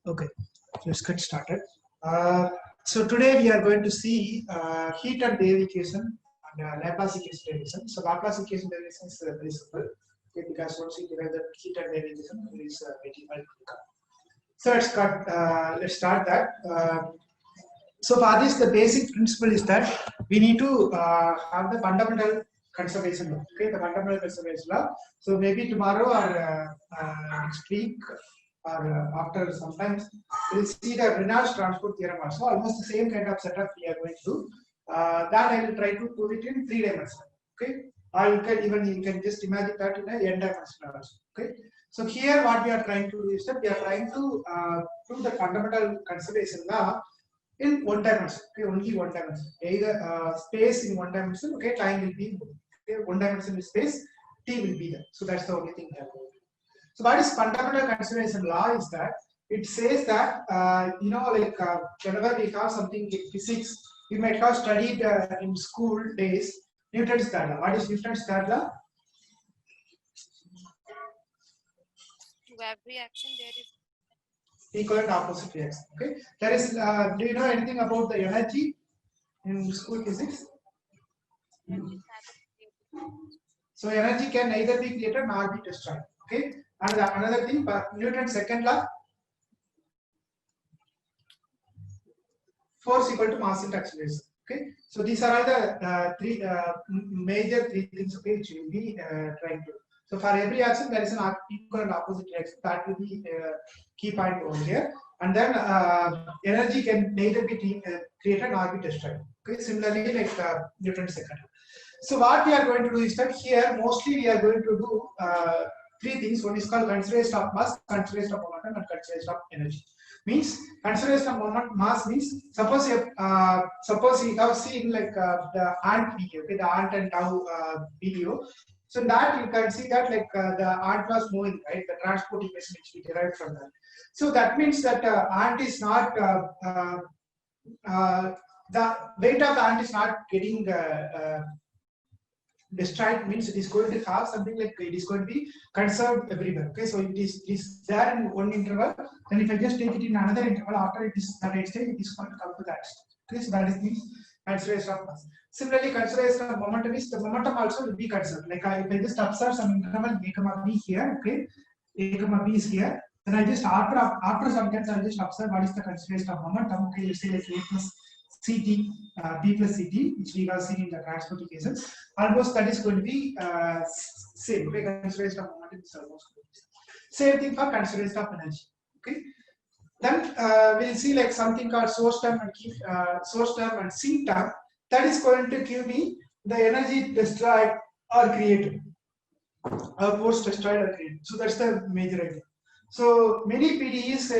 Okay, let's get started. So today we are going to see heat and wave equation and Laplace equation derivation. So Laplace equation derivation is very simple, okay, because once you derive the heat and wave equation, it is very difficult. So let's start that. So for this, the basic principle is that we need to have the fundamental conservation law. Okay, the fundamental conservation law. So maybe tomorrow or next week or after sometimes we'll see the Reynolds transport theorem also. Almost the same kind of setup we are going to do. That I will try to prove it in 3 dimensions. Okay, or you can just imagine that in a n dimensional also. Okay. So here what we are trying to do is that we are trying to prove the fundamental conservation law in 1 dimension. Okay, only 1 dimension. Either space in 1 dimension. Okay, time will be okay, 1 dimension is space, t will be there. So that's the only thing we have to do. So what is fundamental conservation law is that it says that whenever we have something like physics, we might have studied in school days Newton's third law. What is Newton's third law? To every action there is Equal and opposite reaction. Okay. There is. Do you know anything about the energy in school physics? So energy can neither be created nor be destroyed. Okay. And another thing, Newton's second law. Force equal to mass into acceleration. Okay. So these are all the three major things. Okay, which we will be trying to. So for every action, there is an equal and opposite reaction. That will be key point over here. And then energy can neither be created nor be destroyed. Okay. Similarly, like Newton's second. So what we are going to do is that here mostly we are going to do 3 things. One is called conservation of mass, conservation of momentum, and conservation of energy. Means conservation of moment mass means suppose you have seen like the ant video, okay, the ant and cow video. So in that you can see that like the ant was moving, right? The transport equation which we derived from that. So that means that ant is not the weight of the ant is not getting destroyed, means it is going to have something like it is going to be conserved everywhere. Okay, so it is there in one interval. Then if I just take it in another interval, after it is the right state, it is going to come to that state. Okay, so that is the conservation of mass. Similarly, conservation of momentum is the momentum also will be conserved. Like if I just observe some interval a comma b here, okay, a comma b is here. Then I just after some times I just observe what is the conservation of momentum. Okay, let's say like a plus ct, b plus ct, which we have seen in the transport equations. Almost that is going to be same. Okay, conservation of momentum is almost going to be same thing for conservation of energy. Okay, then we'll see like something called source term and sink term. That is going to give me the energy destroyed or created, or force destroyed or created. So that's the major idea. So many PDEs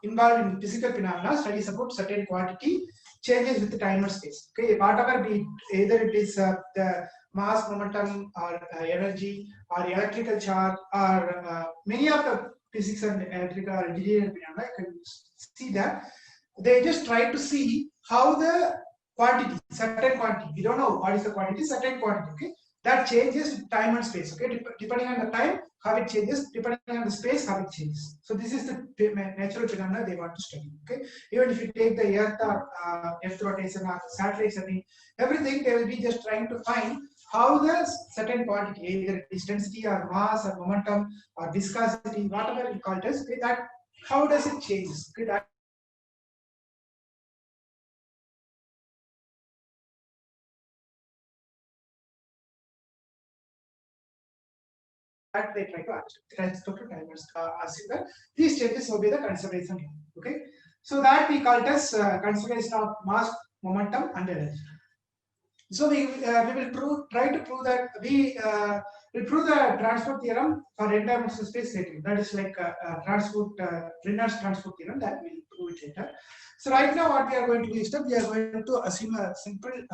involved in physical phenomena studies about certain quantity changes with the time and space. Okay, whatever be either it is the mass, momentum, or energy, or electrical charge, or many of the physics and electrical or engineering phenomena, you can see that they just try to see how the quantity, certain quantity, we don't know what is the quantity, certain quantity, okay, that changes time and space. Okay, depending on the time, how it changes, depending on the space, how it changes. So this is the natural phenomena they want to study. Okay, even if you take the earth or earth rotation or satellites, I mean, everything they will be just trying to find how the certain quantity, either it is density or mass or momentum or viscosity, whatever you call it as, okay, that how does it change? Okay, that they try to respect to timers, assume that these changes will be the conservation. Okay, so that we call it as conservation of mass, momentum, and energy. So we will try to prove that we will prove the transport theorem for n-dimensional space later. That is like Reynolds transport theorem, that we will prove it later. So right now what we are going to do is that we are going to assume a simple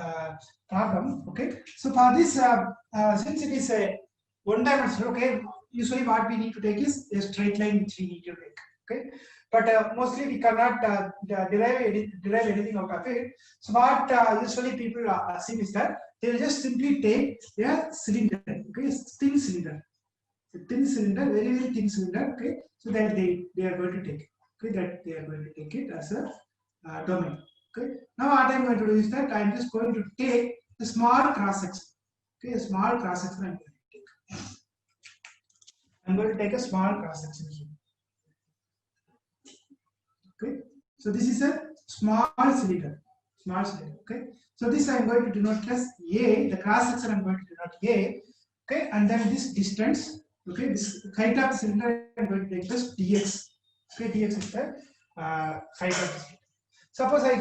problem. Okay, so for this since it is a 1 dimensional, okay, usually what we need to take is a straight line which we need to take. Okay, but mostly we cannot derive anything out of it. So what usually people assume is that they will just simply take a cylinder, okay, thin cylinder, very very thin cylinder, okay, so that they are going to take. Okay, that they are going to take it as a domain. Okay. Now what I am going to do is that I am just going to take the small cross section. Okay, a small cross section I am going to take. I am going to take a small cross section here. Okay, so this is a small cylinder. Small cylinder. Okay, so this I am going to denote as A. The cross section I am going to denote A. Okay, and then this distance. Okay, this height of the cylinder I am going to take as dx. Okay, dx is the height of the cylinder. Suppose I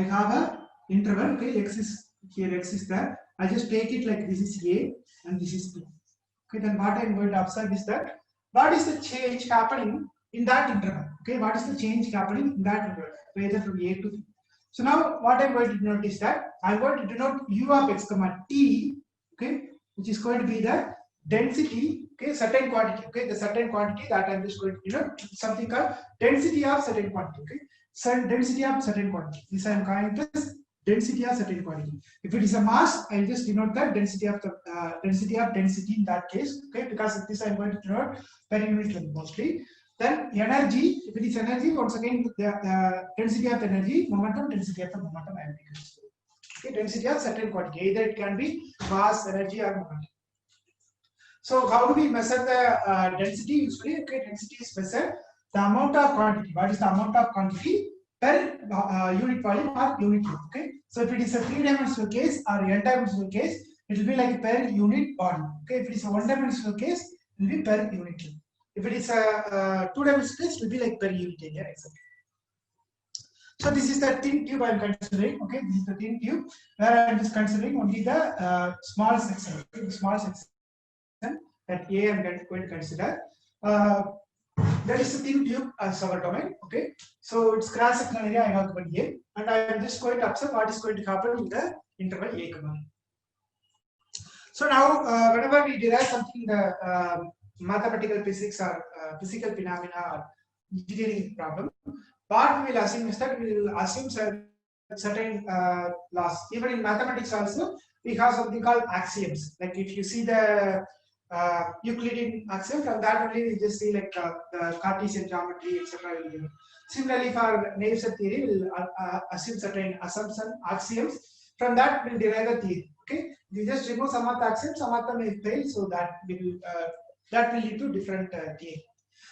have a interval. Okay, x is here, x is there. I just take it like this is A and this is B. Okay, then what I am going to observe is that what is the change happening in that interval? Okay, what is the change happening in that interval, whether from A to B? So now what I am going to denote is that I am going to denote u of x comma t. Okay, which is going to be the density. Okay, certain quantity. Okay, the certain quantity that I am just going to denote something called density of certain quantity. Okay, so density of certain quantity. This I am calling this density of certain quantity. If it is a mass, I will just denote the density of the density in that case. Okay, because this I am going to denote per unit length mostly. Then energy, if it is energy, once again the density of the energy, momentum, density of the momentum I am considering. Okay, density of certain quantity. Either it can be mass, energy, or momentum. So how do we measure the density? Usually, okay, density is measured the amount of quantity. What is the amount of quantity per unit volume or unit length? Okay, so if it is a 3-dimensional case or n-dimensional case, it will be like per unit volume. Okay, if it is a 1-dimensional case, it will be per unit length. If it is a 2-dimensional case, it will be like per unit area, etc. So this is the thin tube I am considering. Okay, this is the thin tube where I am just considering only the small section. Okay, the small section that A I am going to consider. That is the thin tube as our domain. Okay, so its cross sectional area I have given here, and I am just going to observe what is going to happen in the interval A comma. So now, whenever we derive something in the mathematical physics or physical phenomena or engineering problem, what we will assume is that we will assume certain laws. Even in mathematics also, we have something called axioms. Like if you see the Euclidean axiom, from that only we just see like the Cartesian geometry, etc. Similarly, for Navier theory, we will assume certain axioms. From that, we will derive the theory. Okay, we just remove some of the axioms, some of them may fail, so that will lead to different theory.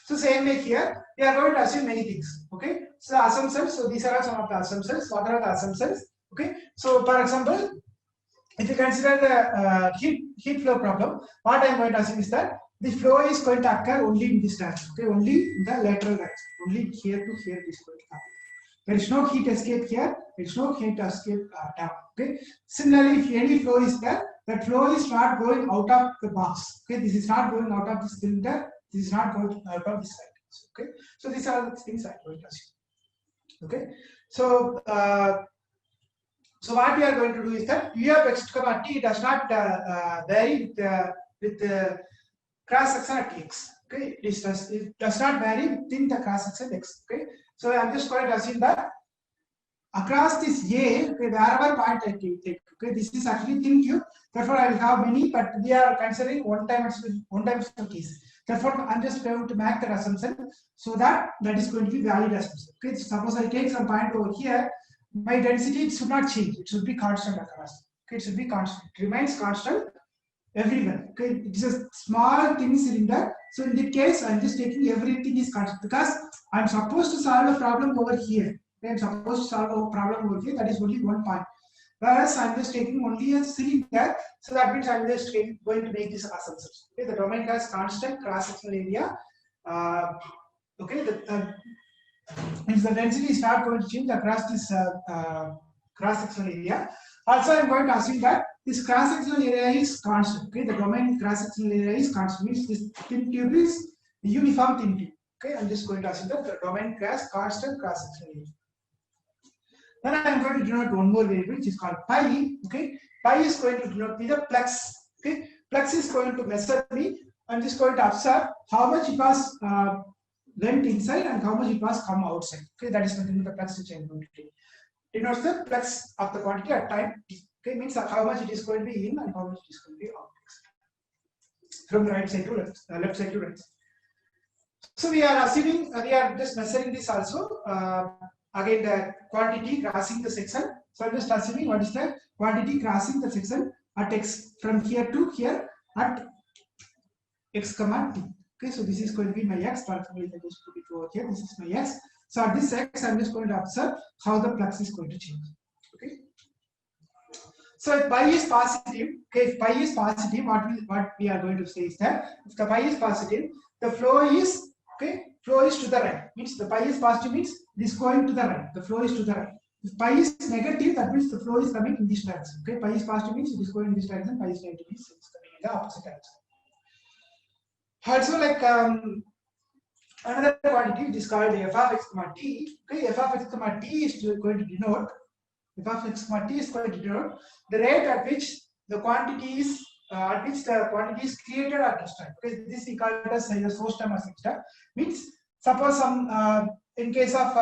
So same way here, we are going to assume many things. Okay, so assumptions. So these are some of the assumptions. What are the assumptions? Okay, so for example, if you consider the heat flow problem, what I am going to assume is that the flow is going to occur only in this direction. Okay, only in the lateral direction. Only here to here is going to happen. There is no heat escape here. There is no heat escape down. Okay. Similarly, if any flow is there, that flow is not going out of the box. Okay, this is not going out of the cylinder. This is not going out of this side. Okay, so these are the things I am going to assume. Okay, so so what we are going to do is that u of x comma t does not vary with the cross section at x. Okay, it does not vary within the cross section x. Okay, so I am just going to assume that across this A, okay, wherever point I take, okay, this is actually thin tube. Therefore, I will have many, but we are considering one-dimensional case. Therefore, I'm just going to make that assumption so that is going to be valid assumption. Okay, suppose I take some point over here, my density should not change. It should be constant across. Okay, it should be constant. It remains constant everywhere. Okay, it is a small thin cylinder. So in that case, I'm just taking everything is constant because I'm supposed to solve a problem over here. Okay, I'm supposed to solve a problem over here. That is only one point. Whereas I'm just taking only a cylinder, so that means I'm just going to make this assumptions. Okay, the domain has constant cross-sectional area. Okay, if the density is not going to change across this cross-sectional area. Also, I'm going to assume that this cross-sectional area is constant. Okay, the domain cross-sectional area is constant. Means this thin tube is uniform thin tube. Okay, I'm just going to assume that the domain constant cross-sectional area. Then I am going to denote one more variable which is called pi. Okay, pi is going to denote me the flux. Okay, flux is going to measure me. I'm just going to observe how much it was went inside and how much it was come outside. Okay, that is nothing but the flux which I am going to take. Denotes the flux of the quantity at time t. Okay, means how much it is going to be in and how much it is going to be out. From the right side to left side to right. So we are assuming we are just measuring this also. Again, the quantity crossing the section. So I'm just assuming what is the quantity crossing the section at x from here to here at x comma t. Okay, so this is going to be my x. For example, if I just put it over here, this is my x. So at this x, I'm just going to observe how the flux is going to change. Okay. So if pi is positive, okay, if pi is positive, what we are going to say is that if the pi is positive, the flow is flow is to the right. Means the pi is positive means it is going to the right. The flow is to the right. If pi is negative, that means the flow is coming in this direction. Okay, pi is positive means it is going in this direction. Pi is negative means it is coming in the opposite direction. Also, like another quantity which is called f of x comma t. Okay, f of x comma t is going to denote f of x comma t is going to denote the rate at which the quantity is created or destroyed. Okay, this we call it as either source term or sex term. Means suppose some in case of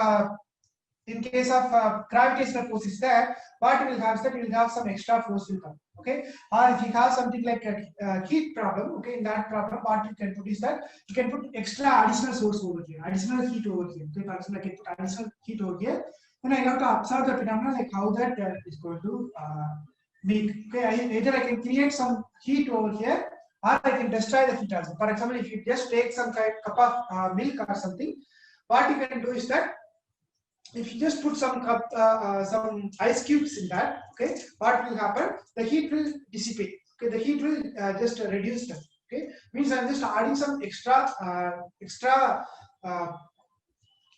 gravitational force is there, what will have is that we will have some extra force will come. Okay, or if you have something like a heat problem, okay, in that problem, what you can put is that you can put extra additional source over here, additional heat over here. Okay, for example, I can put additional heat over here. Then I have to observe the phenomena like how that is going to make. Okay, either I can create some heat over here, or I can destroy the heat also. For example, if you just take some cup of milk or something, what you can do is that if you just put some ice cubes in that, okay, what will happen? The heat will dissipate. Okay, the heat will just reduce them. Okay, means I'm just adding some extra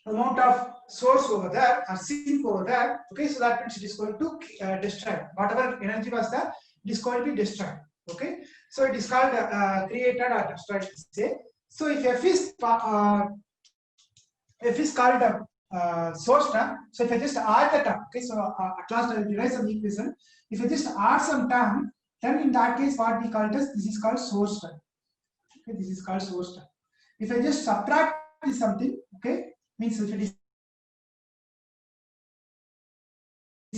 amount of source over there or sink over there. Okay, so that means it is going to destroy whatever energy was there. It is going to be destroyed. Okay, so it is called created or destroyed. Say so. If F is called source term. So if I just add the term, okay, so at last I will derive some equation. If I just add some term, then in that case, what we call it as this is called source term. Okay, this is called source term. If I just subtract this something, okay, means if it is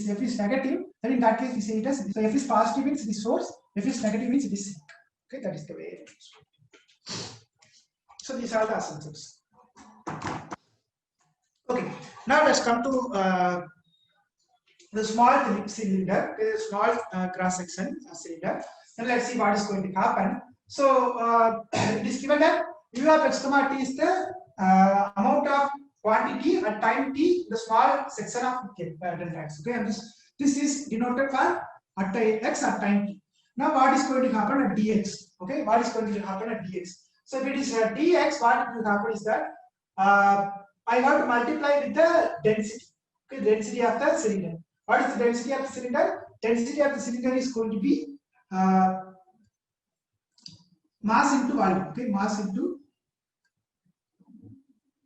F is negative, then in that case we say it as so F is positive means it is source, F is negative means it is sink. Okay, that is the way it is. So these are the assumptions. Okay, now let's come to the small cylinder, the small cross section cylinder. Then let's see what is going to happen. So it is given that u of x comma t is the amount of quantity at time t, the small section of delta x. Okay, and this is denoted by at x at time t. Now what is going to happen at dx? Okay, what is going to happen at dx? So if it is dx, what will happen is that I have to multiply with the density. Okay, density of the cylinder. What is the density of the cylinder? Density of the cylinder is going to be mass into volume. Okay, mass into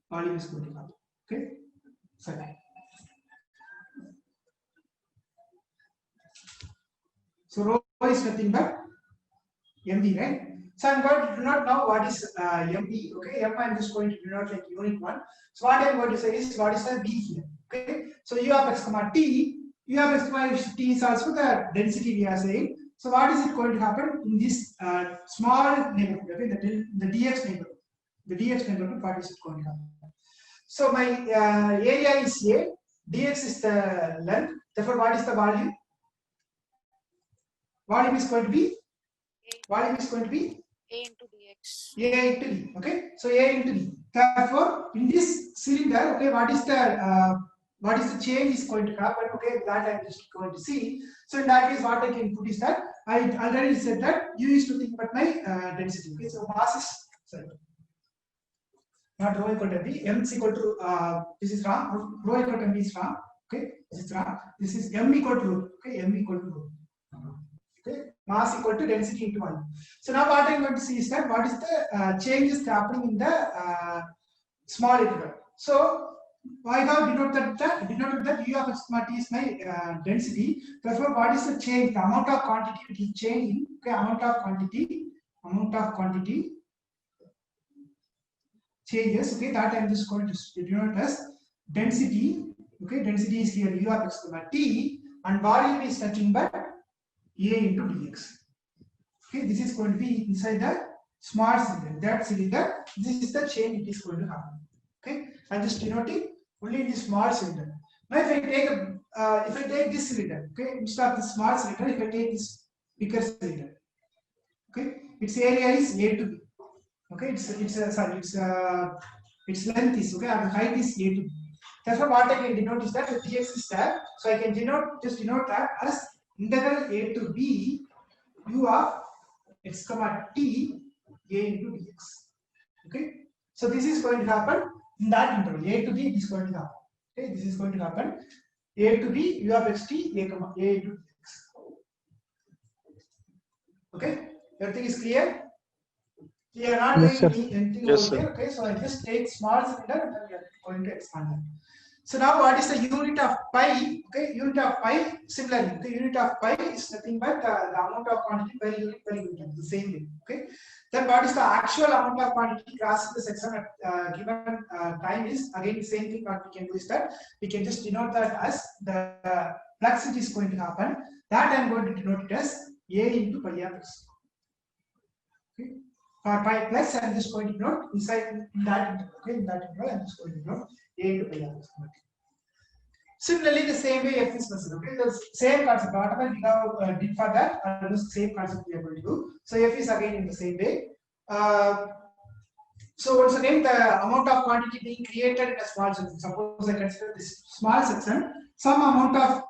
volume is going to happen. Okay, so rho is nothing but mv, right? So I'm going to denote now what is mv. Okay, m I'm just going to denote like unit 1. So what I'm going to say is what is the v here. Okay, so u of x comma t, u of x comma t is also the density we are saying. So what is it going to happen in this small neighborhood? Okay, the dx neighborhood. The dx neighborhood, what is it going to happen? So my area is a, dx is the length. Therefore, what is the volume? Volume is going to be a into dx. A into d. Okay, so a into d. Therefore, in this cylinder, okay, what is the change is going to happen? Okay, that I'm just going to see. So in that case, what I can put is that I already said that u is to think about my density. Okay, so mass is sorry, not rho equal to v. M is equal to this is wrong. Rho equal to v is wrong. Okay, this is wrong. This is m equal to rho. Okay, m equal to rho. Okay, mass equal to density into volume. So now what I'm going to see is that what is the changes happening in the small interval. So I have denoted that u of x comma t is my density. Therefore, what is the change? The amount of quantity which is changing. Okay, amount of quantity changes. Okay, that I'm just going to denote as density. Okay, density is here u of x comma t, and volume is nothing but a into dx. Okay, this is going to be inside the small cylinder. That cylinder, this is the change it is going to happen. Okay, I'm just denoting only in the small cylinder. Now, if I take this cylinder, okay, instead of the small cylinder, if I take this bigger cylinder, okay, its area is A to B. Okay, its length is okay, and the height is A to B. Therefore, what I can denote is that the dx is there. So I can denote that as integral A to B u of x comma t a into dx. Okay, so this is going to happen in that interval. A to B is going to happen. Okay, this is going to happen. A to B u of x t a comma a into dx. Okay, everything is clear. We are not doing anything over here. Okay, so I just take small cylinder and then we are going to expand it. So now what is the unit of pi? Okay, unit of pi similarly. The unit of pi is nothing but the amount of quantity per unit, the same way. Okay. Then what is the actual amount of quantity crossing the section at given time is again the same thing. What we can do is that we can just denote that as the flux it is going to happen. That I am going to denote it as A into pi of x. Okay. For pi plus, I am just going to denote inside in that interval. Okay, in that interval, I am just going to denote A into pi of x. Similarly, the same way f is considered. Okay, the same concept. Whatever we have did for that, almost same concept we are going to do. So f is again in the same way. So once again, the amount of quantity being created in a small section. Suppose I consider this small section, some amount of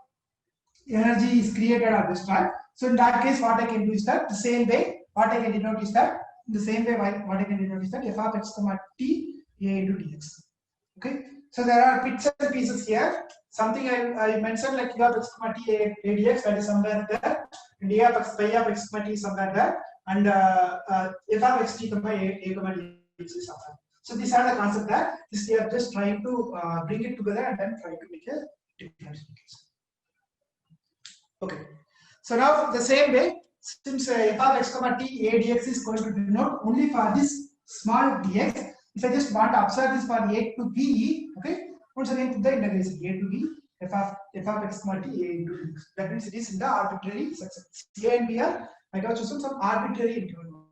energy is created at this time. So in that case, what I can do is that the same way. What I can denote is that the same way. What I can denote is that f of x comma t a into dx. Okay. So there are bits and pieces here. Something I mentioned like u of x comma t a dx, that is somewhere there, and a of x pi of x comma t is somewhere there, and f of x t comma a comma dx is somewhere. So these are the concept that this we are just trying to bring it together and then try to make a differentiation. Okay. So now the same way, since f of x comma t a dx is going to denote only for this small dx. If I just want to observe this for a to b, okay, once again put the integration a to b f of x comma t a into dx. That means it is in the arbitrary section. A and b are I have chosen some arbitrary interval.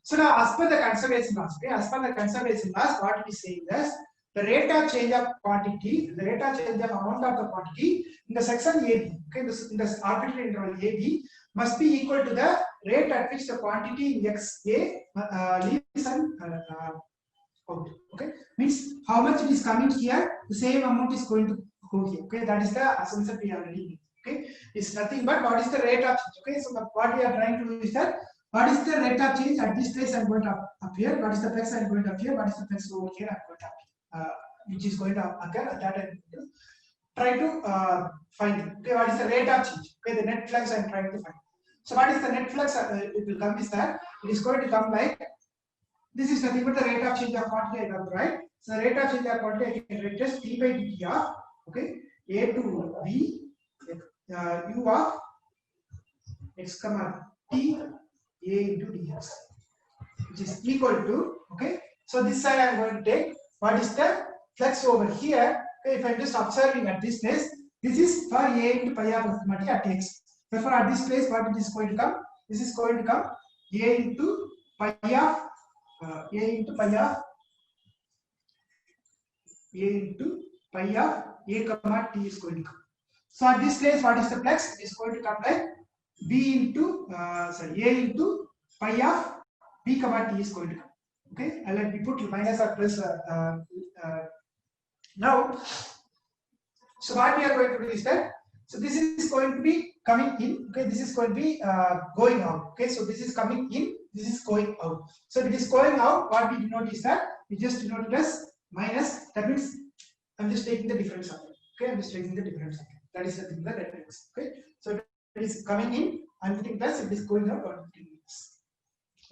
So now, as per the conservation laws, okay, as per the conservation laws, what it is saying is the rate of change of quantity, the rate of change of amount of the quantity in the section AB, okay, in this arbitrary interval AB must be equal to the rate at which the quantity in XA leaves and out. Okay, means how much it is coming here, the same amount is going to go here. Okay, that is the assumption we already made. Okay, it's nothing but what is the rate of change. Okay, so what we are trying to do is that what is the rate of change at this place I'm going to appear, what is the flux I'm going to appear, what is the flux over here I'm going to appear, which is going to occur at that I'm going to try to find it. Okay, what is the rate of change? Okay, the net flux I'm trying to find. So what is the net flux? It will come is that it is going to come like this is nothing but the rate of change of quantity I got, right? So the rate of change of quantity I can write as d by dt of okay a to b u of x comma t a into dx, which is equal to okay. So this side I am going to take what is the flux over here. Okay, if I am just observing at this place, this is for a into pi of x comma t at x. Therefore, at this place, what it is going to come? This is going to come a into pi of a comma t is going to come. So at this place, what is the flux? It is going to come like b into a into pi of b comma t is going to come. Okay, and let me put minus or plus now. So what we are going to do is that so this is going to be coming in. Okay, this is going to be going out. Okay, so this is coming in. This is going out. So if it is going out, what we denote is that we just denote it as minus. That means I'm just taking the difference of it. Okay, I'm just taking the difference of it. That is the thing that difference. Okay, so if it is coming in, I'm putting plus. If it is going out, I'm putting minus.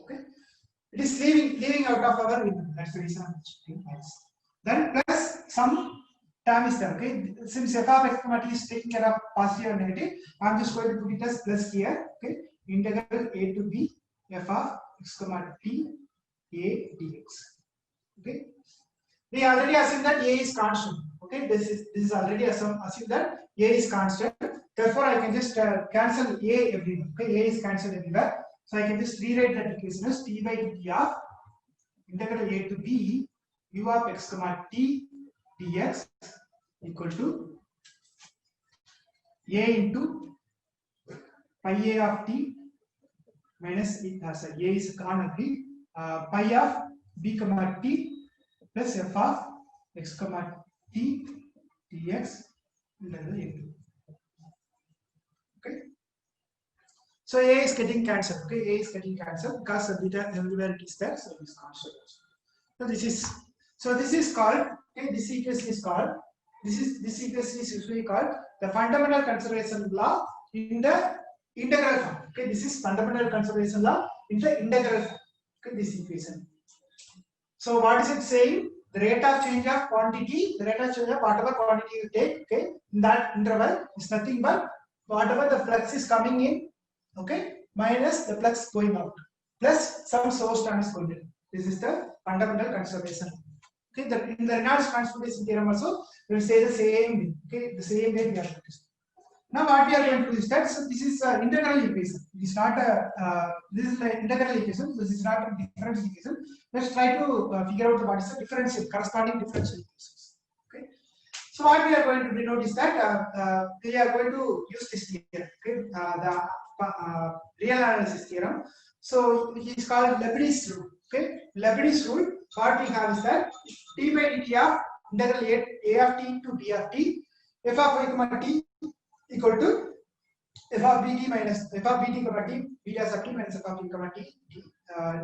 Okay, it is leaving out of our window. That's the reason I'm putting minus. Then plus some term is there. Okay, since f of x comma t is taking care of positive and negative, I'm just going to put it as plus here. Okay, integral a to b f of x comma t a dx. Okay, we already assume that a is constant. Okay, this is already assume that a is constant. Therefore, I can just cancel a everywhere. Okay, a is cancelled everywhere. So I can just rewrite that equation as t by dt of integral a to b u of x comma t dx equal to a into pi a of t minus sorry, a is can't agree, pi of b comma t plus f of x comma t dx integral a2. Okay. So a is getting cancelled. Okay, a is getting cancelled because beta everywhere it is there, so it is cancelled. So this is called, okay, this equation is called, this equation is usually called the fundamental conservation law in the integral form. Okay, this is fundamental conservation law in the integral form. Okay, this equation. So what is it saying? The rate of change of quantity, the rate of change of whatever quantity you take, okay, in that interval is nothing but whatever the flux is coming in, okay, minus the flux going out, plus some source term is going in. This is the fundamental conservation. Okay, in the Reynolds transportation theorem also, we will say the same way. Okay, the same way we are going to. Now what we are going to do is that, so this is an integral equation. It is not a this is an integral equation. This is not a differential equation. Let's try to figure out what is the differential, corresponding differential equations. Okay. So what we are going to denote is that we are going to use this theorem. Okay, the real analysis theorem. So it is called Leibniz rule. Okay, Leibniz rule. What we have is that t by dt of integral a of t to b of t, f of y comma t equal to f of bt minus f of bt comma t beta sub t minus f of t comma t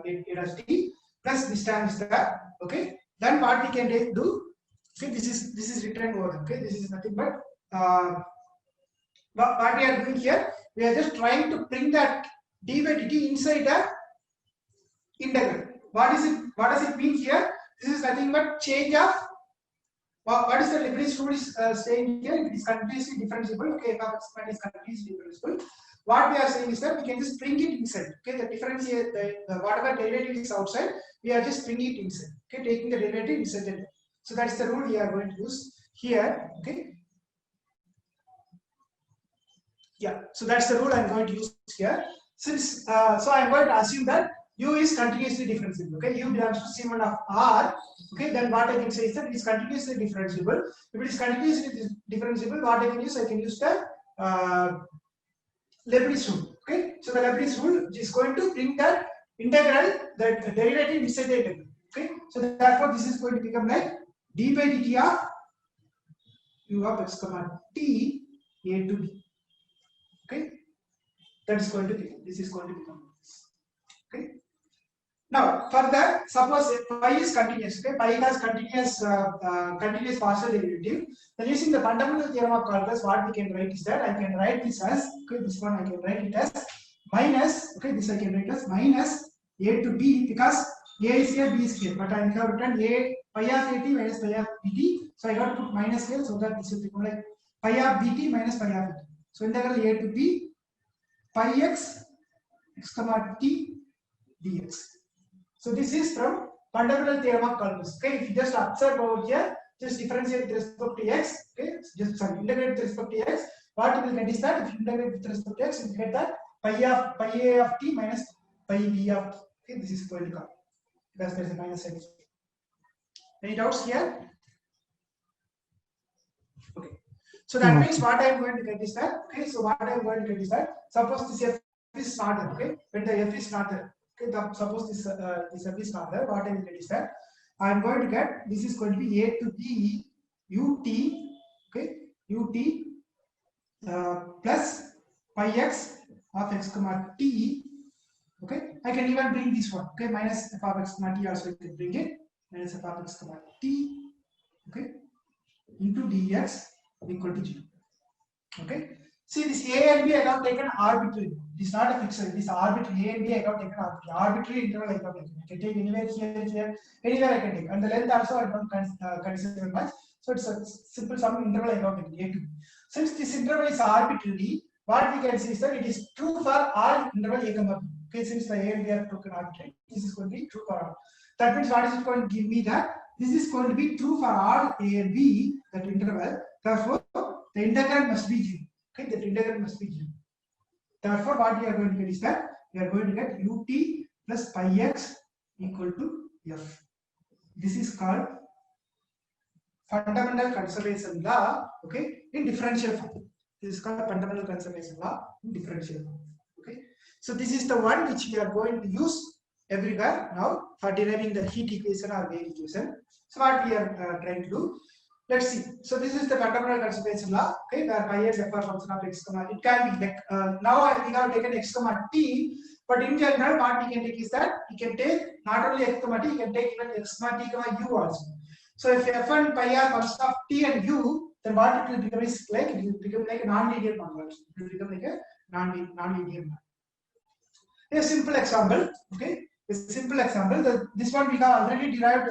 a dash t plus this term is there. Okay, then what we can do? Okay, this is written over. Okay, this is nothing but what we are doing here. We are just trying to bring that d by dt inside the integral. What is it? What does it mean here? This is nothing but change of. What is the Leibniz rule is saying here? It is continuously differentiable. Okay, f of x is continuously differentiable. What we are saying is that we can just bring it inside. Okay, the differentiate, the whatever derivative is outside, we are just bringing it inside. Okay, taking the derivative inside the. So that's the rule we are going to use here. Okay. Yeah. So that's the rule I'm going to use here. Since so I'm going to assume that u is continuously differentiable. Okay, u belongs to C1 of R. Okay, then what I can say is that it is continuously differentiable. If it is continuously differentiable, what I can use? I can use the Leibniz rule. Okay, so the Leibniz rule is going to bring that integral, that derivative inside the integral. Okay, so therefore this is going to become like d by dt of u of x comma t a to b. Okay, that is going to be, this is going to become this. Okay. Now, further, suppose pi is continuous. Okay, pi has continuous partial derivative. Then, using the fundamental theorem of calculus, what we can write is that I can write this as, okay, this one I can write it as minus. Okay, this I can write as minus a to b, because a is here, b is here, but I have written a pi of at minus pi of bt. So I got to put minus here, so that this will become like pi of bt minus pi of at. So integral a to b pi x comma t dx. So this is from fundamental theorem of calculus. Okay, if you just observe over here, just differentiate with respect to x. Okay, just integrate with respect to x. What you will get is that if you integrate with respect to x, you will get that pi a of t minus pi b of t. Okay, this is going to come because there is a minus sign. Any doubts here? Okay. So that means what I am going to get is that. Okay, so what I am going to get is that suppose this f is not there. Okay, when the f is not there. Okay, suppose this f is not there. What I will get is that I am going to get, this is going to be a to b ut. Okay, ut plus pi x of x comma t. Okay, I can even bring this one. Okay, minus f of x comma t also I can bring it, minus f of x comma t. Okay, into dx equal to 0. Okay, see this a and b I have taken arbitrary. It is not a fixed. It is arbitrary. A and b I have taken arbitrary interval. I have taken. I can take anywhere here, anywhere I can take. And the length also I don't consider much. So it's a simple sum interval I have taken a to b. Since this interval is arbitrary, what we can see is that it is true for all interval a comma b. Okay, since the a and b are taken arbitrary, this is going to be true for all. That means what is it going to give me? That this is going to be true for all a and b, that interval. Therefore, the integral must be 0. Okay, that integral must be 0. Therefore, what we are going to get is that we are going to get ut plus pi x equal to f. This is called fundamental conservation law, okay, in differential form. This is called fundamental conservation law in differential form. Okay, so this is the one which we are going to use everywhere now for deriving the heat equation or wave equation. So what we are trying to do, let's see. So this is the fundamental conservation law, okay, where pi x f are function of x comma. It can be like now we have taken x comma t, but in general what we can take is that we can take not only x comma t, we can take even x comma t comma u also. So if f and pi are function of t and u, then what it will become is like, it will become like a non-linear conversion. It will become like a non-linear. A simple example, okay. A simple example. This one we have already derived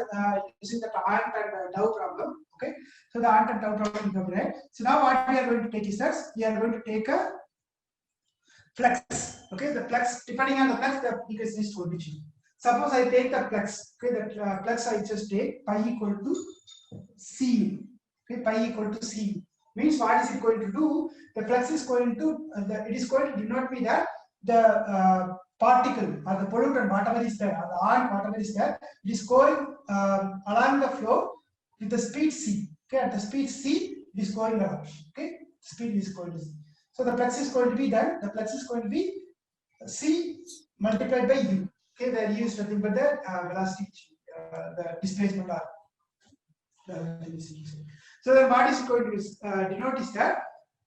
using the Ant and Tau problem. Okay. So the Ant and Tau problem we have derived. So now what we are going to take is that we are going to take a flux. Okay. The flux, depending on the flux, the equation is going to change. Suppose I take the flux. Okay. The flux I just take pi equal to c. Okay. Pi equal to c means what is it going to do? The flux is going to it is going to denote me that the particle or the pollutant, whatever is there, or the ion, whatever is there, it is going along the flow with the speed c. Okay, at the speed c, it is going along. Okay, speed is going to c. So the flux is going to be then, the flux is going to be c multiplied by u. Okay, where u is nothing but the velocity, the displacement or the velocity. So then what is it going to denote is that,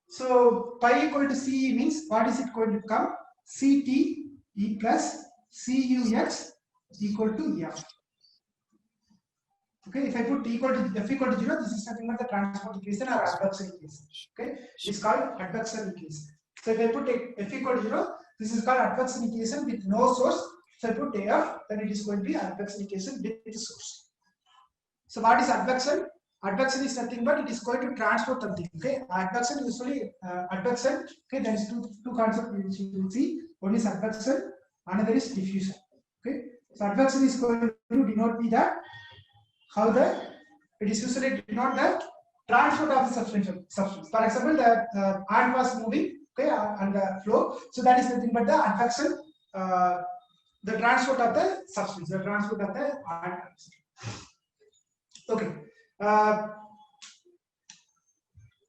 so pi equal to c means what is it going to become? Ct e plus cux equal to f. Okay, if I put equal to f equal to 0, this is nothing but the transport equation or advection equation. Okay, it's called advection equation. So if I put f equal to 0, this is called advection equation with no source. So I put f, then it is going to be advection equation with the source. So what is advection? Advection is nothing but it is going to transport something. Okay, advection usually advection. Okay, there is two concepts which you will see. One is advection, another is diffusion. Okay, so advection is going to denote me that how it is usually denote the transport of the substance. For example, the ant was moving, okay, on the flow. So that is nothing but the advection, the transport of the substance, the transport of the ant. Okay.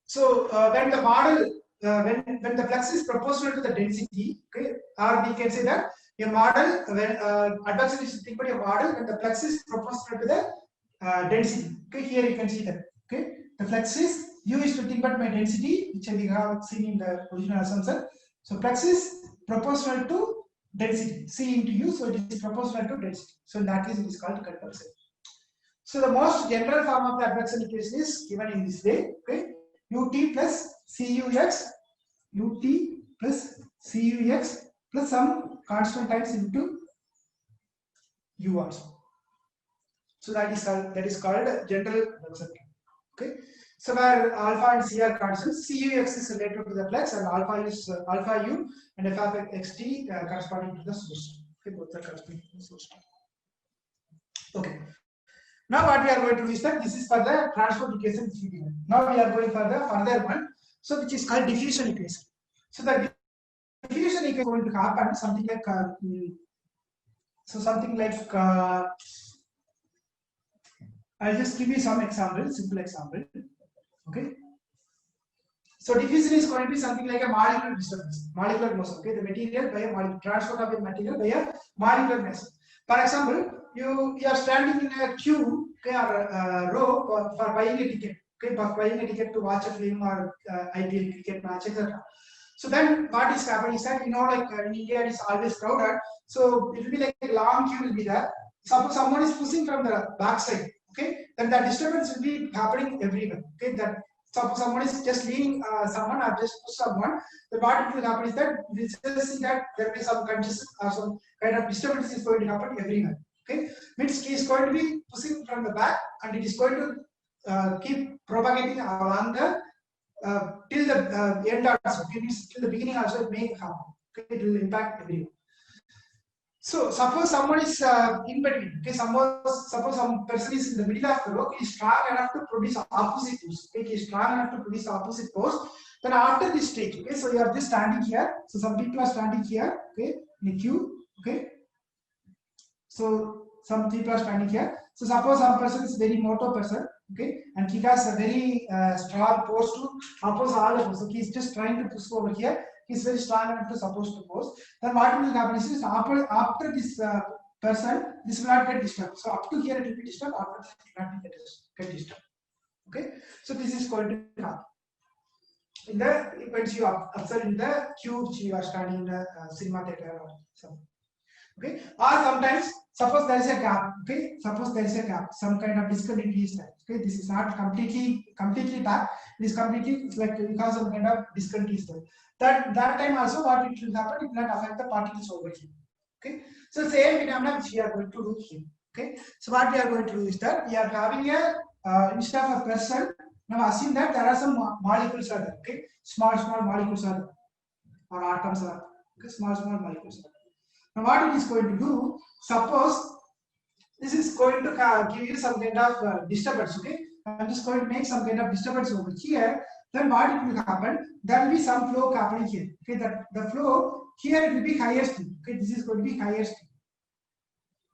So when the model, when the flux is proportional to the density, okay, or we can say that a model, when advection is nothing but a model when the flux is proportional to the density. Okay, here you can see that. Okay, the flux is u is nothing but my density, which we have seen in the original assumption. So flux is proportional to density, c into u, so it is proportional to density. So in that case, it is called convection. So the most general form of the advection equation is given in this way. Okay, ut plus cux, ut plus cux plus some constant times into u also. So that is called general advection. Okay, so where alpha and c are constants, cux is related to the flux and alpha is alpha u and f of xt corresponding to the source. Okay, both are corresponding to the source. Okay. Now what we are going to do is that this is for the transport equation which we given. Now we are going for the further one, so which is called diffusion equation. So the diffusion equation is going to happen something like I'll just give you some example, simple example. Okay. So diffusion is going to be something like a molecular disturbance, molecular motion. Okay, the material by a molecule, transport of a material by a molecular motion. For example, you are standing in a queue, okay, or a row for buying a ticket, okay, for buying a ticket to watch a film or IPL cricket match, etc. So then what is happening is that, like in India it is always crowded, so it will be like a long queue will be there. Suppose someone is pushing from the back side, okay, then that disturbance will be happening everywhere. Okay, that suppose someone is just leaning someone or just push someone, then what will happen is that we just see that there will be some congestion or some kind of disturbance is going to happen everywhere. Okay, means he is going to be pushing from the back and it is going to keep propagating along the till the end also. Okay, means till the beginning also it may happen. Okay, it will impact everyone. So suppose someone is in between. Okay, suppose some person is in the middle of the row. He is strong enough to produce opposite force. Okay, he is strong enough to produce opposite force. Then after this stage, okay, so you are just standing here. So some people are standing here. Okay, in a queue. Okay, so some people are standing here. So suppose some person is very motor person, okay, and he has a very strong pose to oppose all of us. So he's just trying to push over here. He's very strong enough to suppose to pose. Then what will happen is after this person, this will not get disturbed. So up to here it will be disturbed. After that it will not get disturbed. Okay, so this is going to happen. In the when you observe in the queue, which you are standing in the cinema theater or something. Okay, or sometimes suppose there is a gap. Okay, suppose there is a gap, some kind of discontinuity is there. Okay, this is not completely back. It is completely like because some kind of discontinuity is there. That time also what it will happen, it will not affect the particles over here. Okay, so same phenomena which we are going to do here. Okay, so what we are going to do is that we are having a instead of a person. Now assume that there are some molecules are there. Okay, small molecules are there, or atoms are there. Okay, small molecules are there. Now what it is going to do, suppose this is going to give you some kind of disturbance. Okay, I'm just going to make some kind of disturbance over here. Then what it will happen, there will be some flow happening here. Okay, that the flow here it will be higher speed. Okay, this is going to be higher speed.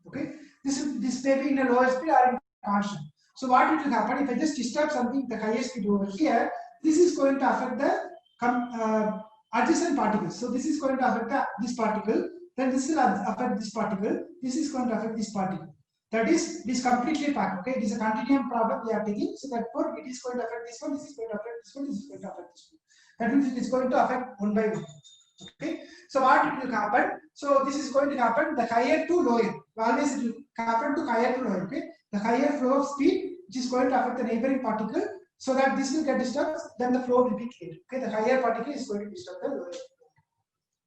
Okay, this may be in a lower speed or in constant. So what it will happen, if I just disturb something the higher speed over here, this is going to affect the adjacent particles. So this is going to affect this particle. Then this will affect this particle. This is going to affect this particle. That is, it is completely packed. Okay, it is a continuum problem we are taking. So therefore, it is going to affect this one. This is going to affect this one. This is going to affect this one. That means it is going to affect one by one. Okay. So what it will happen? So this is going to happen the higher to lower. Always it will happen to higher to lower. Okay. The higher flow of speed, which is going to affect the neighboring particle, so that this will get disturbed. Then the flow will be cleared. Okay. The higher particle is going to disturb the lower.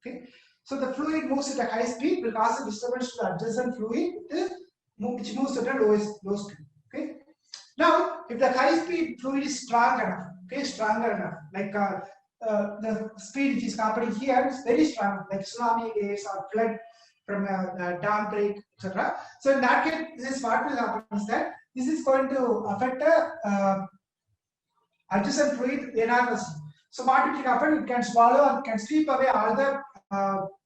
Okay. So the fluid moves at a high speed will cause a disturbance to the adjacent fluid, which moves at a low speed. Okay. Now, if the high speed fluid is strong enough, okay, stronger enough, like the speed which is happening here is very strong, like tsunami waves or flood from a dam break, etc. So in that case, this is what will happen is that this is going to affect the adjacent fluid enormously. So what it will happen? It can swallow or can sweep away all the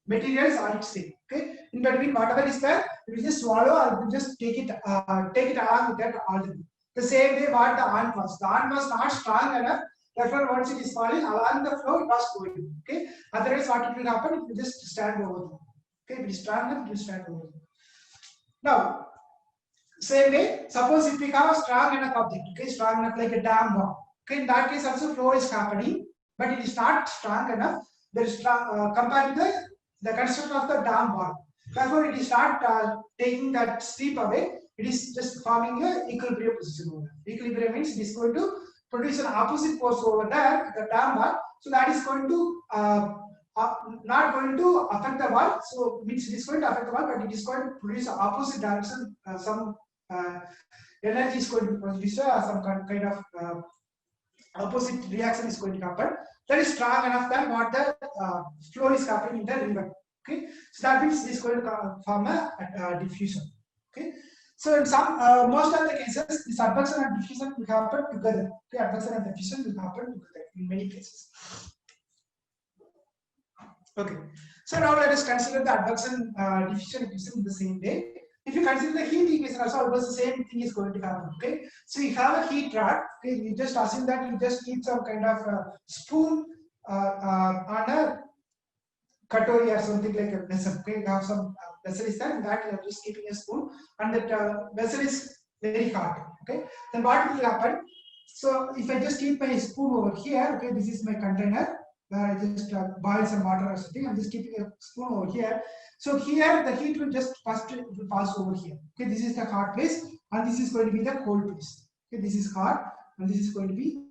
materials or its thing. Okay, in between whatever is there, it will just swallow or it will just take it along with that all the same way what the ant was. The ant was not strong enough. Therefore, once it is falling along the flow, it was going. Okay, otherwise what it will happen? It will just stand over there. Okay, if it is strong enough, it will stand over there. Now, same way, suppose if we have a strong enough object, okay, strong enough like a dam wall. Okay, in that case also flow is happening, but it is not strong enough. There is compared to the construction of the dam wall. Therefore, it is not taking that sweep away. It is just forming a equilibrium position over there. Equilibrium means it is going to produce an opposite force over there, the dam wall. So that is going to not going to affect the wall. So which it is going to affect the wall, but it is going to produce opposite direction. Some energy is going to produce some kind of opposite reaction is going to happen. That is strong enough that what the flow is happening in the river. Okay, so that means it is going to form a diffusion. Okay, so in some most of the cases, this advection and diffusion will happen together. Okay, advection and diffusion will happen together in many cases. Okay, so now let us consider the advection diffusion in the same way. If you consider the heat equation also, almost the same thing is going to happen. Okay, so you have a heat rod. Okay, you just assume that you just keep some kind of spoon on a katori or something like a vessel. Okay, you have some vessel is there, and that you are just keeping a spoon, and that vessel is very hot. Okay, then what will happen? So if I just keep my spoon over here, okay, this is my container where I just boil some water or something. I'm just keeping a spoon over here. So here the heat will just pass over here. Okay, this is the hot place, and this is going to be the cold place. Okay, this is hot, and this is going to be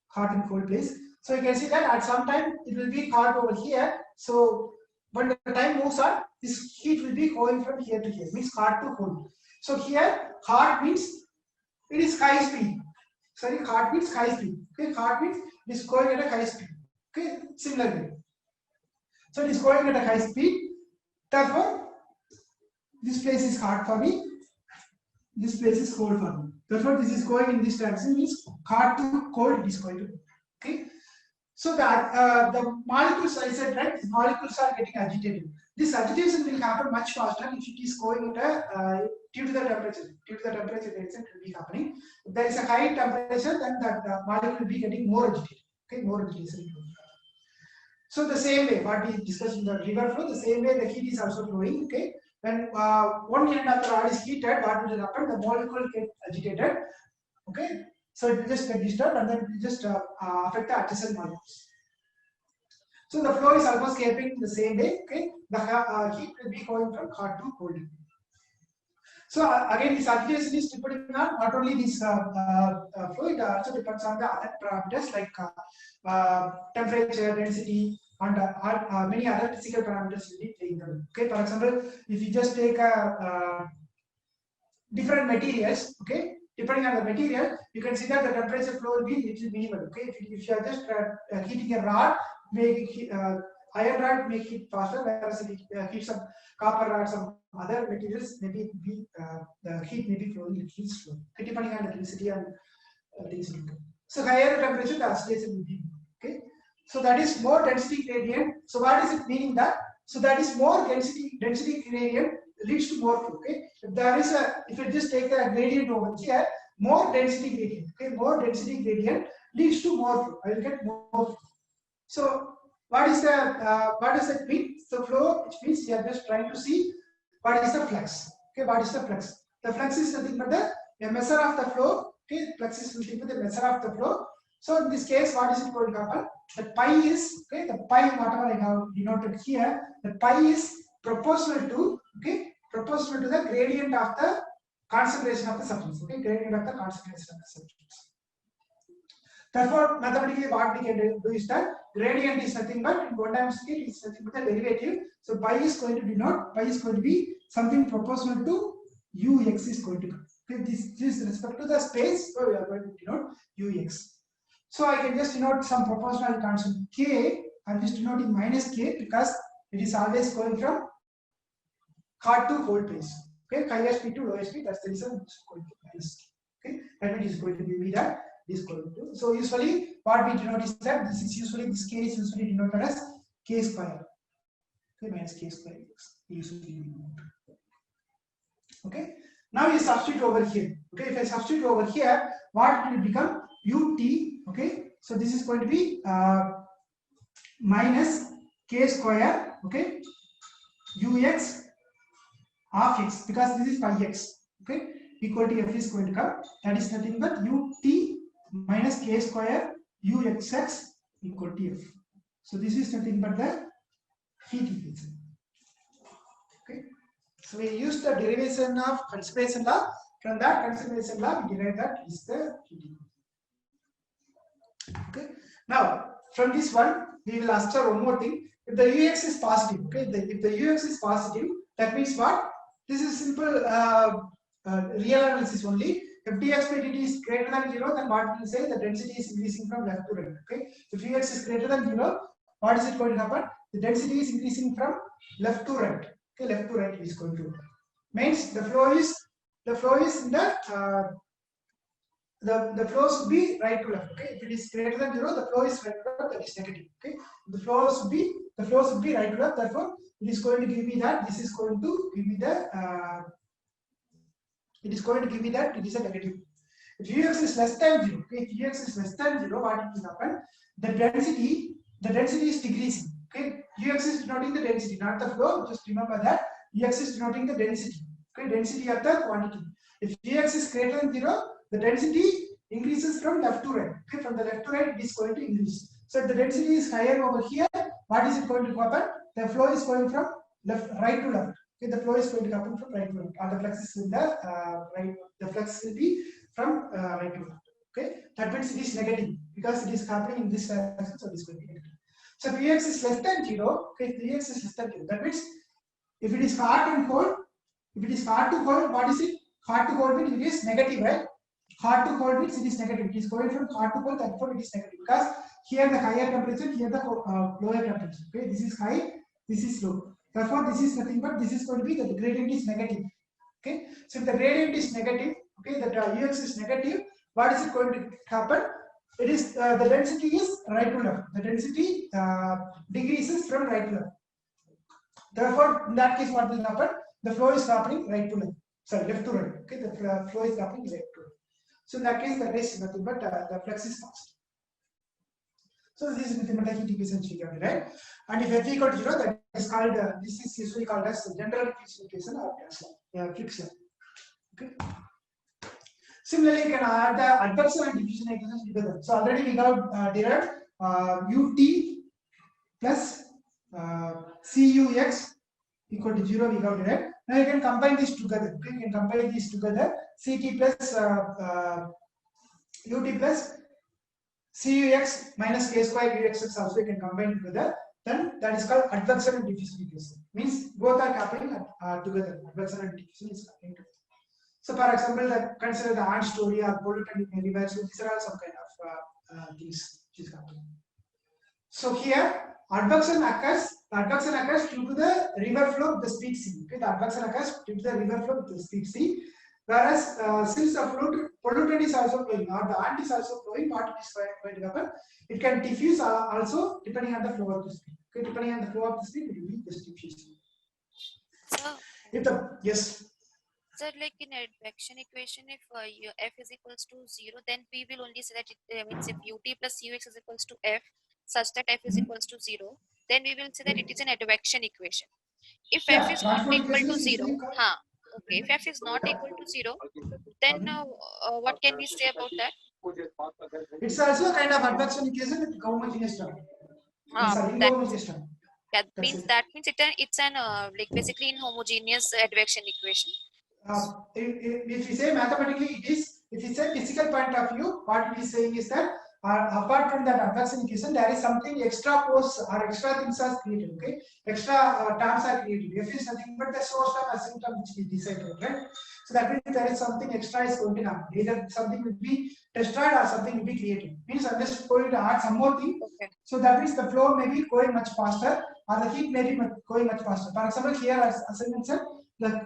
hot and cold place. So you can see that at some time it will be hot over here. So when the time moves on, this heat will be going from here to here, means hot to cold. So here hot means it is high speed. Sorry, hot means high speed. Okay, hot means it is going at a high speed. Okay, similarly. So it is going at a high speed. Therefore, this place is hot for me. This place is cold for me. Therefore, this is going in this direction, means hot to cold it is going to be. Okay. So the molecules, I said, right, the molecules are getting agitated. This agitation will happen much faster if it is going at due to the temperature. Due to the temperature, it will be happening. If there is a high temperature, then that molecule will be getting more agitated. Okay, more agitation. So the same way, what we discussed in the river flow, the same way the heat is also flowing. Okay, when one end of the rod is heated, what will happen? The molecule get agitated. Okay, so it will just get disturbed and then it will just affect the adjacent molecules. So the flow is almost happening the same way. Okay, the heat will be going from hot to cold. So again, this agitation is depending on not only this flow, it also depends on the other parameters like temperature, density, and many other physical parameters will be playing the role. Okay, for example, if you just take a different materials, okay, depending on the material, you can see that the temperature flow will be little minimal. Okay, if you are just heating a rod, make iron rod make it faster, whereas if it heats some copper rod, some other materials, maybe the heat may be flowing little slow, depending on the density and things. So higher temperature, the agitation will be okay. So that is more density gradient. So what is it meaning that? So that is more density gradient leads to more flow. Okay, if there is a, if you just take a gradient over here, more density gradient. Okay, more density gradient leads to more flow. I will get more flow. So what does that mean? So flow, which means you are just trying to see what is the flux. Okay, what is the flux? The flux is nothing but the measure of the flow. Okay, flux is nothing but the measure of the flow. So in this case, what is it going to happen? The pi is, okay, the pi, whatever I have denoted here, the pi is proportional to, okay, proportional to the gradient of the concentration of the substance. Okay, gradient of the concentration of the substance. Therefore, mathematically, what we can do is that gradient is nothing but in one dimension scale is nothing but a derivative. So pi is going to denote, pi is going to be something proportional to ux is going to be. Okay, this is respect to the space, so we are going to denote ux. So I can just denote some proportional constant k. I'm just denoting minus k because it is always going from hot to cold phase. Okay, highest speed to lowest speed. That's the reason it's going to minus k. Okay, that means it's going to be that. Is going to. So usually what we denote is that this is usually, this k is usually denoted as k square. Okay, minus k square usually denote. Okay. Now you substitute over here. Okay, if I substitute over here, what will become ut? Okay, so this is going to be minus k square. Okay, ux of x, because this is pi x. Okay, equal to f is going to come. That is nothing but ut minus k square uxx equal to f. So this is nothing but the heat equation. Okay. So we use the derivation of conservation law. From that conservation law, we derive that is the heat equation. Okay. Now from this one, we will observe one more thing. If the ux is positive, okay, if the ux is positive, that means what? This is simple real analysis only. If dx by dt is greater than 0, then what will say? The density is increasing from left to right. Okay. If ux is greater than 0, what is it going to happen? The density is increasing from left to right. Okay, left to right is going to happen. Means the flow is in the flow should be right to left. Okay. If it is greater than 0, the flow is right to left. That is negative. Okay. The flow should be right to left. Therefore, it is going to give me that. This is going to give me the. It is going to give me that it is a negative. If ux is less than 0, okay, if ux is less than 0, what will happen? The density is decreasing. Okay, ux is denoting the density, not the flow. Just remember that ux is denoting the density. Okay, density of the quantity. If ux is greater than 0, the density increases from left to right. Okay, from the left to right, it is going to increase. So if the density is higher over here, what is it going to happen? The flow is going from right to left. Okay, the flow is going to happen from right to left, or the flux is in the right. The flux will be from right to left. Okay, that means it is negative because it is happening in this direction, so it is going to be negative. So if ux is less than 0, okay, if ux is less than 0, that means if it is hot and cold, if it is hot to cold, what is it? Hot to cold means it is negative, right? Hot to cold means it is negative. It is going from hot to cold, therefore it is negative because here the higher temperature, here the lower temperature. Okay, this is high, this is low. Therefore, this is nothing but this is going to be that the gradient is negative. Okay, so if the gradient is negative, okay, that ux is negative, what is it going to happen? it is the density is right to left. The density decreases from right to left. Therefore, in that case, what will happen? The flow is happening right to left. Sorry, left to right. Okay, the flow is happening right to left. So in that case, the race is nothing but the flux is constant. So this is mathematical heat equation figure, right? And if F equal to 0, that is called this is usually called as the general diffusion equation or Fick's law. Okay. Similarly, you can add the adversarial and diffusion equations together. So already we got derived ut plus cux equal to 0. We got derived. Now you can combine these together. Okay, you can combine these together. Ct plus ut plus cux minus k square ux also you can combine together. Then that is called adversarial and diffusion equation. Means both are happening together. Adversarial and diffusion is happening together. So, for example, consider the ant story or pollutant in everywhere. So, these are all some kind of things which is happening. So, here advection occurs due to the river flow with the speed c. Okay, the advection occurs due to the river flow with the speed c. Whereas, since the pollutant is also flowing, or the ant is also flowing, what is going to happen? It can diffuse also depending on the flow of the speed. Okay, depending on the flow of the speed, it will be this diffusion. So, If the yes. So, like in advection equation, if f is equals to 0, then we will only say that it means if ut plus ux is equals to f, such that f is equals to 0, then we will say that it is an advection equation. If f is not equal to 0, okay, if f is not equal to 0, then what can we say about that? It's also a kind of advection equation with homogeneous term. That means it's an like basically inhomogeneous advection equation. If we say mathematically, it is. If we say physical point of view, what we are saying is that apart from that advection equation, there is something extra force or extra things are created. Okay, extra terms are created. F is nothing but the source term, asymptom which we decided, right? So that means there is something extra is going to happen. Either something will be destroyed or something will be created. Means I'm just going to add some more thing. Okay. So that means the flow may be going much faster, or the heat may be going much faster. For example, here as I mentioned, the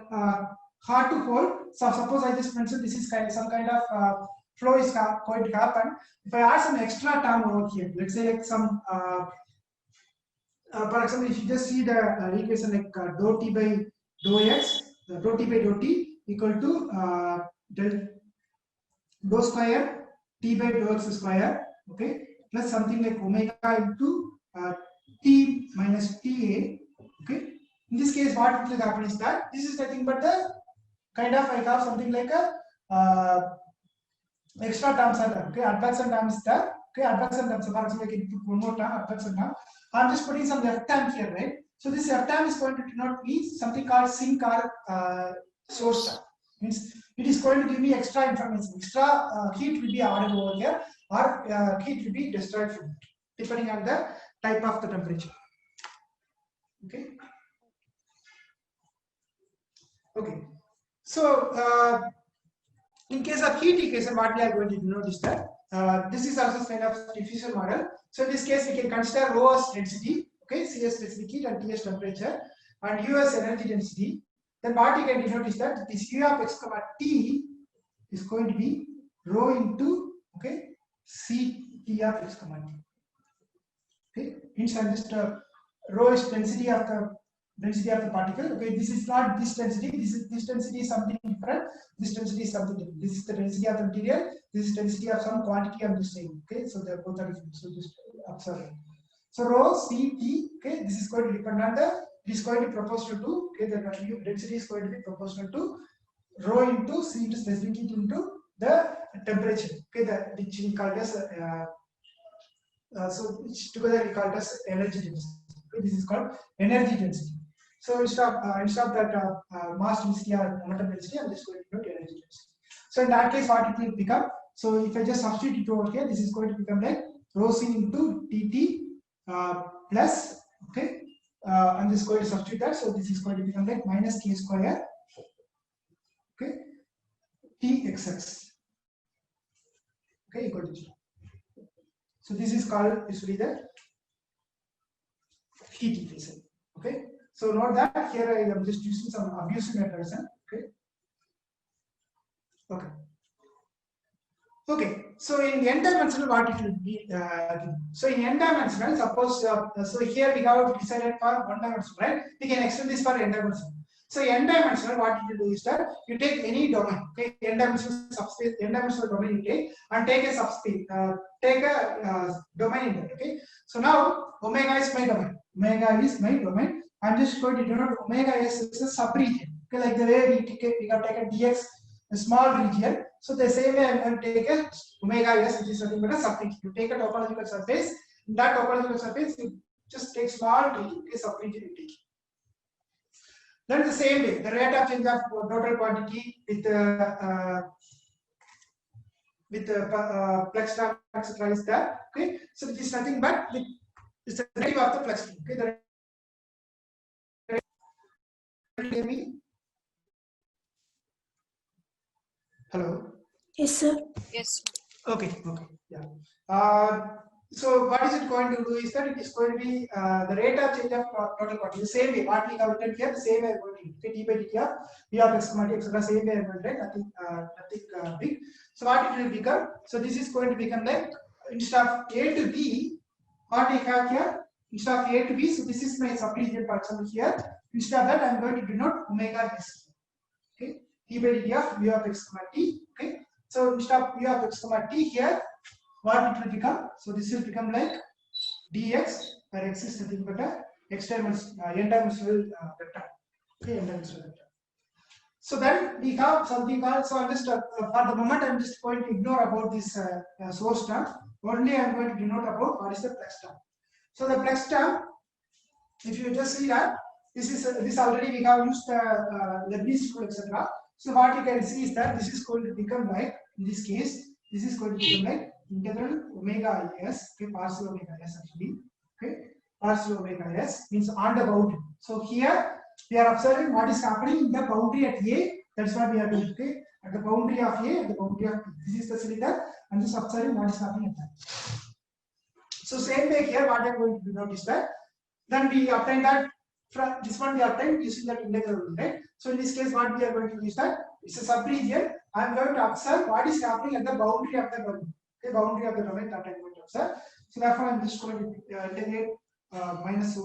hard to hold. So suppose I just mentioned this is some kind of flow is going to happen. If I add some extra term over here, let's say like some, for example, if you just see the equation like dou t by dou x, dou t by dou t equal to dou square t by dou x square, okay, plus something like omega into t minus ta, okay. In this case, what will happen is that this is nothing but the kind of I have something like a extra terms are there. Okay, advection terms is there. Okay, advection terms. For example, I can put one more term, advection term. I'm just putting some left term here, right? So this left term is going to denote me something called sink or source term. Means it is going to give me extra information. Extra heat will be added over here, or heat will be destroyed from it, depending on the type of the temperature. Okay. Okay. So, in case of heat equation, what we are going to notice that this is also kind of diffusion model. So in this case, we can consider rho as density, okay, C as specific heat and T as temperature, and U as energy density. Then what you can denote is that this U of x comma T is going to be rho into okay C T of x comma T. Okay, means I'm just rho is density of the particle. Okay, this is not this density. This density is something different. This density is something different. This is the density of the material. This is density of some quantity I'm just saying. Okay, so they both are different. So just observe. So rho C T. Okay, this is going to depend on the. It is going to be proportional to. Okay, the density is going to be proportional to rho into C into specific heat into the temperature. Okay, which we call as so which together we call as energy density. Okay, this is called energy density. So instead of that mass density or momentum density, I'm just going to denote energy density. So in that case, what it will become? So if I just substitute it over here, this is going to become like rho C into dt plus, okay, I'm just going to substitute that. So this is going to become like minus k square, okay, txx, okay, equal to 0. So this is called usually the heat equation, okay. So note that here I am just using some abusive notation. Okay. Okay. Okay, so in n dimensional, what it will be? So in n dimensional, suppose so here we have decided for one dimensional, right? We can extend this for n dimensional. So n dimensional, what you do is that you take any domain, okay, n dimensional subspace, n dimensional domain you take, and take a subspace, take a domain in that. Okay, so now omega is my domain. Omega is my domain. I'm just going to denote omega s as a subregion. Okay, like the way we have taken dx, a small region. So the same way I'm going to take a omega s, which is nothing but a subregion. You take a topological surface. In that topological surface, you just take small region, a subregion you take. Then the same way, the rate of change of total quantity with flux term, etc. is there. Okay, so it is nothing but it's the derivative of the flux term. Okay, hear me? Hello. Yes, sir. Yes. Okay. Yeah. So what is it going to do is that it is going to be the rate of change of total quantity. The same way what we have written here, the same way we are going to d by dt of v of x, etc. Same way I will write, nothing big. So what it will become? So this is going to become like instead of a to b, what we have here instead of a to b. So this is my subregion, for example here. Instead of that, I am going to denote omega s. Okay, d by dt of v of x, t. Okay, so instead of v of x, t here, what it will become? So this will become like dx, where x is nothing but a x dimensional n dimensional vector. Okay, n dimensional vector. So then we have something called. So I'm just for the moment I'm just going to ignore about this source term. Only I'm going to denote about what is the flux term. So the flux term, if you just see that this is this already we have used Leibniz rule, etc. So what you can see is that this is going to become like, in this case, this is going to become like integral omega s, okay, partial omega s actually, okay, partial omega s means on the boundary. So here we are observing what is happening in the boundary at A. That's what we are doing. Okay, at the boundary of A, at the boundary of B. This is the cylinder. I'm just observing what is happening at that. So same way here, what I am going to notice that then we obtain that from this one we obtain using that integral rule, right? So in this case, what we are going to do is that it's a subregion. I am going to observe what is happening at the boundary of the domain. Okay, boundary of the domain that I am going to observe. So therefore, I am just going to integrate minus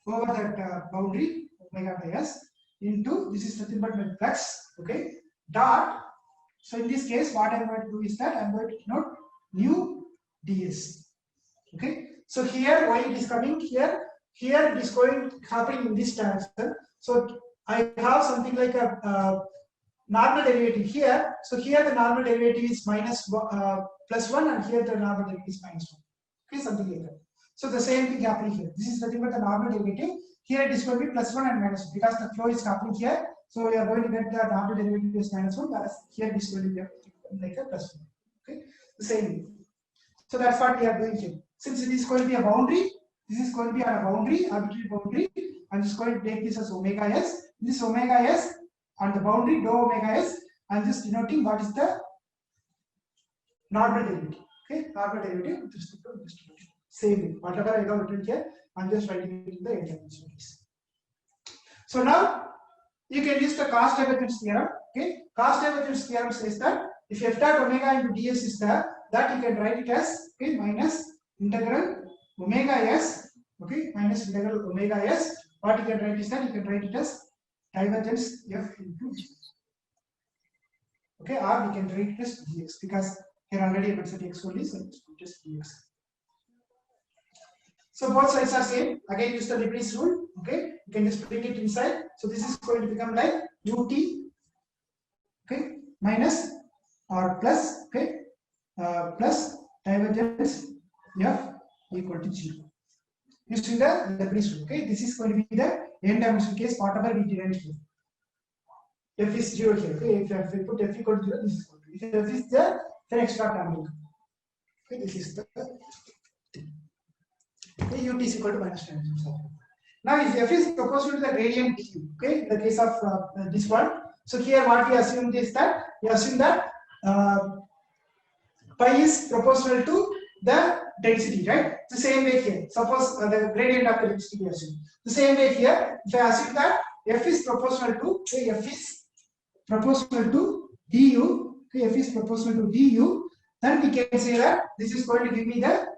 over that boundary omega by s into, this is nothing but my flux. Okay, dot. So in this case, what I am going to do is that I am going to denote nu ds. Okay, so here why it is coming here it is going happening in this direction. So I have something like a normal derivative here. So here the normal derivative is minus plus 1, and here the normal derivative is minus 1. Okay, something like that. So the same thing happening here. This is nothing but the normal derivative. Here it is going to be plus 1 and minus 1 because the flow is happening here. So we are going to get the normal derivative is minus 1, whereas here it is going to be like a plus 1. Okay, the same. So that's what we are doing here. Since it is going to be a boundary, this is going to be on a boundary, arbitrary boundary. I'm just going to take this as omega s. This omega s on the boundary, dou omega s. I'm just denoting what is the normal derivative. Okay, normal derivative with respect to distribution. Same way, whatever I have written here, I'm just writing it in the n-dimensional case. So now you can use the cost divergence theorem. Okay, cost divergence theorem says that if f dot omega into ds is there, that you can write it as, okay, minus integral omega s, okay, minus integral omega s. What you can write is that you can write it as divergence f into g. Okay, or we can write it as dx because here already I mentioned x only, so it's just dx. So both sides are same. Again, use the Leibniz rule. Okay, you can just bring it inside. So this is going to become like ut, okay, minus or plus, okay, plus divergence f equal to 0. Using the Leibniz rule. Okay, this is going to be the n-dimensional case, whatever we derived here. F is 0 here. Okay, if we put f equal to 0, this is going to be. If f is there, then extra term will come. Okay, this is the thing. Okay, ut is equal to minus 10. Now, if f is proportional to the gradient du, okay, in the case of this one, so here what we assume is that we assume that pi is proportional to the density, right? The same way here. Suppose the gradient of the density we assume. The same way here, if I assume that f is proportional to, say f is proportional to du, Okay, F is proportional to du, then we can say that this is going to give me that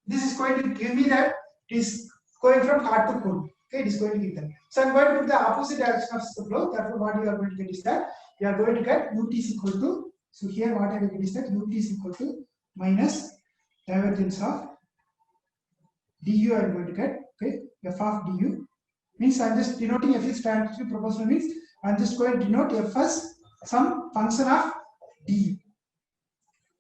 it is going from hot to cold. Okay, it is going to give that. So I'm going to put the opposite direction of the flow. Therefore, what you are going to get is that you are going to get ut is equal to, so here what I will get is that ut is equal to minus divergence of du I am going to get. Okay, f of du means I'm just denoting f is transitive proportional means I'm just going to denote f as some function of du.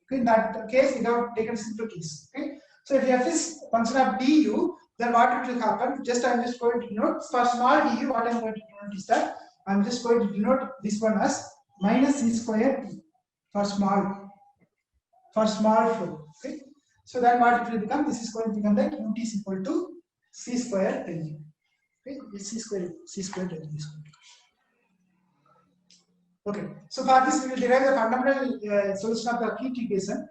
Okay, in that case, we have taken simple case. Okay, so if f is function of du, then what will happen? I'm just going to denote for small du. What I'm going to denote is that I'm just going to denote this one as minus c square t for small flow. Okay, so then what it will become? This is going to become like ut is equal to c square del u. Okay, c square del u is going to. Okay, so for this we will derive the fundamental solution of the heat equation.